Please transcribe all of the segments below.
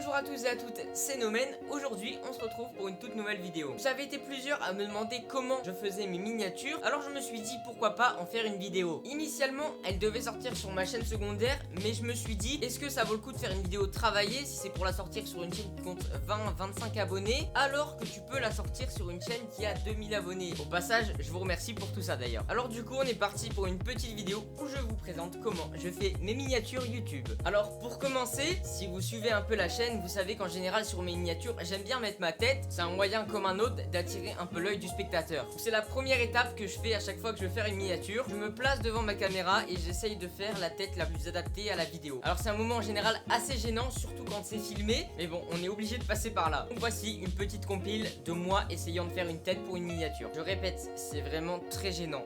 Bonjour à tous et à toutes, c'est Nomen. Aujourd'hui, on se retrouve pour une toute nouvelle vidéo. Vous avez été plusieurs à me demander comment je faisais mes miniatures, alors je me suis dit pourquoi pas en faire une vidéo. Initialement, elle devait sortir sur ma chaîne secondaire, mais je me suis dit, est-ce que ça vaut le coup de faire une vidéo travaillée si c'est pour la sortir sur une chaîne qui compte 20-25 abonnés, alors que tu peux la sortir sur une chaîne qui a 2000 abonnés. Au passage, je vous remercie pour tout ça d'ailleurs. Alors du coup, on est parti pour une petite vidéo où je vous présente comment je fais mes miniatures YouTube. Alors pour commencer, si vous suivez un peu la chaîne, vous savez qu'en général sur mes miniatures, j'aime bien mettre ma tête. C'est un moyen comme un autre d'attirer un peu l'œil du spectateur. C'est la première étape que je fais à chaque fois que je veux faire une miniature. Je me place devant ma caméra et j'essaye de faire la tête la plus adaptée à la vidéo. Alors c'est un moment en général assez gênant, surtout quand c'est filmé, mais bon, on est obligé de passer par là. Donc voici une petite compile de moi essayant de faire une tête pour une miniature. Je répète, c'est vraiment très gênant.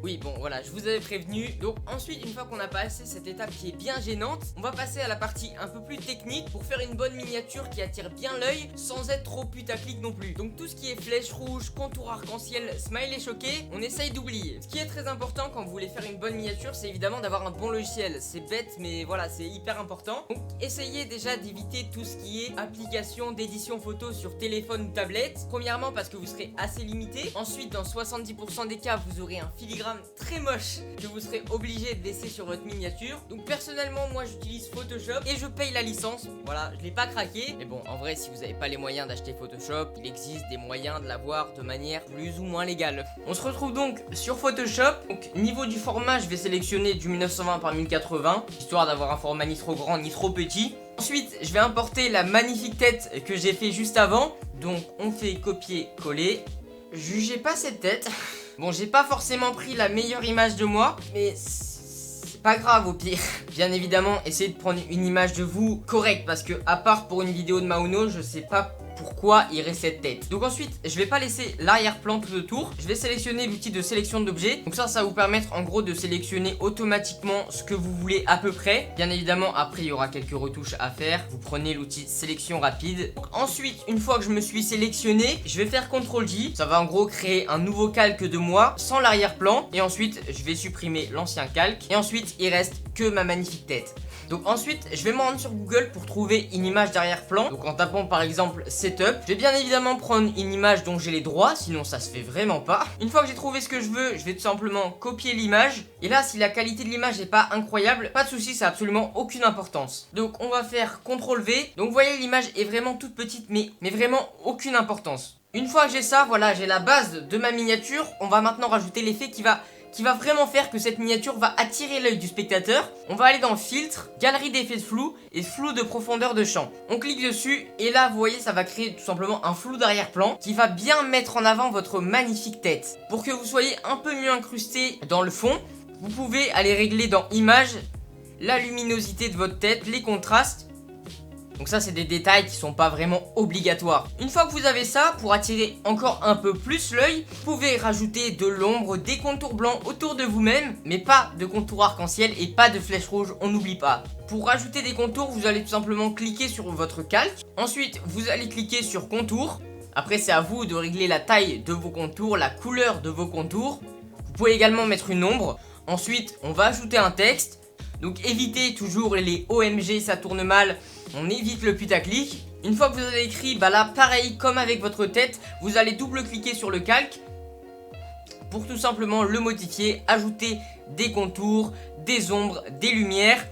Oui, bon, voilà, je vous avais prévenu. Donc ensuite, une fois qu'on a passé cette étape qui est bien gênante, on va passer à la partie un peu plus technique pour faire une bonne miniature qui attire bien l'œil sans être trop putaclic non plus. Donc tout ce qui est flèche rouge, contour arc-en-ciel, smiley choqué, on essaye d'oublier. Ce qui est très important quand vous voulez faire une bonne miniature, c'est évidemment d'avoir un bon logiciel. C'est bête, mais voilà, c'est hyper important. Donc essayez déjà d'éviter tout ce qui est application d'édition photo sur téléphone ou tablette. Premièrement parce que vous serez assez limité. Ensuite, dans 70% des cas, vous aurez un filigrane très moche que vous serez obligé de laisser sur votre miniature. Donc personnellement, moi j'utilise Photoshop et je paye la licence. Voilà, je l'ai pas craqué. Mais bon, en vrai, si vous n'avez pas les moyens d'acheter Photoshop, il existe des moyens de l'avoir de manière plus ou moins légale. On se retrouve donc sur Photoshop. Donc niveau du format, je vais sélectionner du 1920 par 1080, histoire d'avoir un format ni trop grand ni trop petit. Ensuite, je vais importer la magnifique tête que j'ai fait juste avant. Donc on fait copier-coller. Jugez pas cette tête. Bon, j'ai pas forcément pris la meilleure image de moi, mais c'est pas grave au pire. Bien évidemment, essayez de prendre une image de vous correcte, parce que à part pour une vidéo de Mauno, je sais pas pourquoi il reste cette tête. Donc ensuite, je vais pas laisser l'arrière-plan tout autour. Je vais sélectionner l'outil de sélection d'objets. Donc ça va vous permettre en gros de sélectionner automatiquement ce que vous voulez à peu près. Bien évidemment, après il y aura quelques retouches à faire. Vous prenez l'outil sélection rapide. Donc ensuite, une fois que je me suis sélectionné, je vais faire CTRL-J. Ça va en gros créer un nouveau calque de moi sans l'arrière-plan. Et ensuite, je vais supprimer l'ancien calque. Et ensuite, il reste que ma magnifique tête. Donc ensuite, je vais me rendre sur Google pour trouver une image d'arrière-plan. Donc en tapant par exemple Setup, je vais bien évidemment prendre une image dont j'ai les droits, sinon ça se fait vraiment pas. Une fois que j'ai trouvé ce que je veux, je vais tout simplement copier l'image. Et là, si la qualité de l'image n'est pas incroyable, pas de souci, ça n'a absolument aucune importance. Donc on va faire CTRL-V. Donc vous voyez, l'image est vraiment toute petite, mais vraiment aucune importance. Une fois que j'ai ça, voilà, j'ai la base de ma miniature. On va maintenant rajouter l'effet qui va vraiment faire que cette miniature va attirer l'œil du spectateur. On va aller dans filtre, galerie d'effets de flou et flou de profondeur de champ. On clique dessus et là vous voyez ça va créer tout simplement un flou d'arrière-plan qui va bien mettre en avant votre magnifique tête. Pour que vous soyez un peu mieux incrusté dans le fond, vous pouvez aller régler dans images la luminosité de votre tête, les contrastes. Donc ça c'est des détails qui sont pas vraiment obligatoires. Une fois que vous avez ça, pour attirer encore un peu plus l'œil, vous pouvez rajouter de l'ombre, des contours blancs autour de vous-même, mais pas de contours arc-en-ciel et pas de flèches rouges, on n'oublie pas. Pour rajouter des contours, vous allez tout simplement cliquer sur votre calque. Ensuite, vous allez cliquer sur contour. Après c'est à vous de régler la taille de vos contours, la couleur de vos contours. Vous pouvez également mettre une ombre. Ensuite, on va ajouter un texte. Donc évitez toujours les OMG, ça tourne mal. On évite le putaclic. Une fois que vous avez écrit, bah là pareil comme avec votre tête, vous allez double-cliquer sur le calque pour tout simplement le modifier, ajouter des contours, des ombres, des lumières.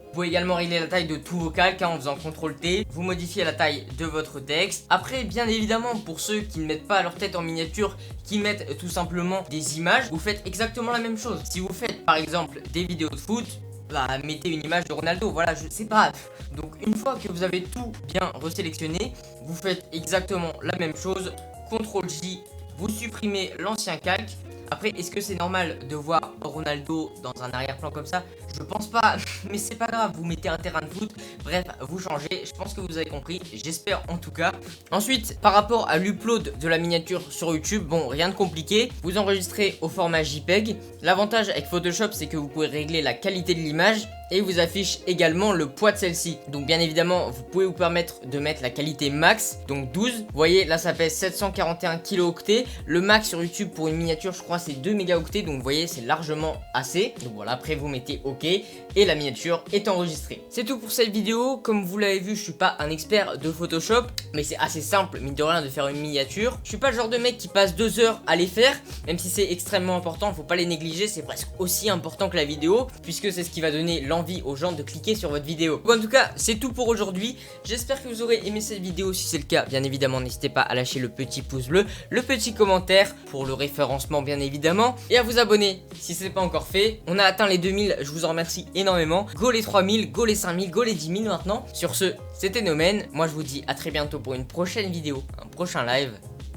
Vous pouvez également régler la taille de tous vos calques en faisant CTRL-T. Vous modifiez la taille de votre texte. Après, bien évidemment, pour ceux qui ne mettent pas leur tête en miniature, qui mettent tout simplement des images, vous faites exactement la même chose. Si vous faites par exemple des vidéos de foot, bah, mettez une image de Ronaldo, voilà, c'est pas grave. Donc une fois que vous avez tout bien resélectionné, vous faites exactement la même chose. CTRL-J, vous supprimez l'ancien calque. Après, est-ce que c'est normal de voir Ronaldo dans un arrière-plan comme ça? Je pense pas, mais c'est pas grave, vous mettez un terrain de foot, bref, vous changez, je pense que vous avez compris, j'espère en tout cas. Ensuite, par rapport à l'upload de la miniature sur YouTube, bon, rien de compliqué, vous enregistrez au format JPEG. L'avantage avec Photoshop, c'est que vous pouvez régler la qualité de l'image. et il vous affiche également le poids de celle-ci. Donc bien évidemment vous pouvez vous permettre de mettre la qualité max, donc 12. Vous voyez là ça pèse 741 kilooctets. Le max sur YouTube pour une miniature je crois c'est 2 mégaoctets, donc vous voyez c'est largement assez. Donc voilà, après vous mettez OK et la miniature est enregistrée. C'est tout pour cette vidéo. Comme vous l'avez vu, je suis pas un expert de Photoshop, mais c'est assez simple mine de rien de faire une miniature. Je suis pas le genre de mec qui passe 2 heures à les faire, même si c'est extrêmement important, faut pas les négliger, c'est presque aussi important que la vidéo, puisque c'est ce qui va donner l'envie aux gens de cliquer sur votre vidéo. Donc, en tout cas, c'est tout pour aujourd'hui. J'espère que vous aurez aimé cette vidéo. Si c'est le cas, bien évidemment, n'hésitez pas à lâcher le petit pouce bleu, le petit commentaire pour le référencement, bien évidemment, et à vous abonner si ce n'est pas encore fait. On a atteint les 2000, je vous en remercie énormément. Go les 3000, go les 5000, go les 10 000 maintenant. Sur ce, c'était Nomen. Moi, je vous dis à très bientôt pour une prochaine vidéo, un prochain live.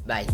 Bye.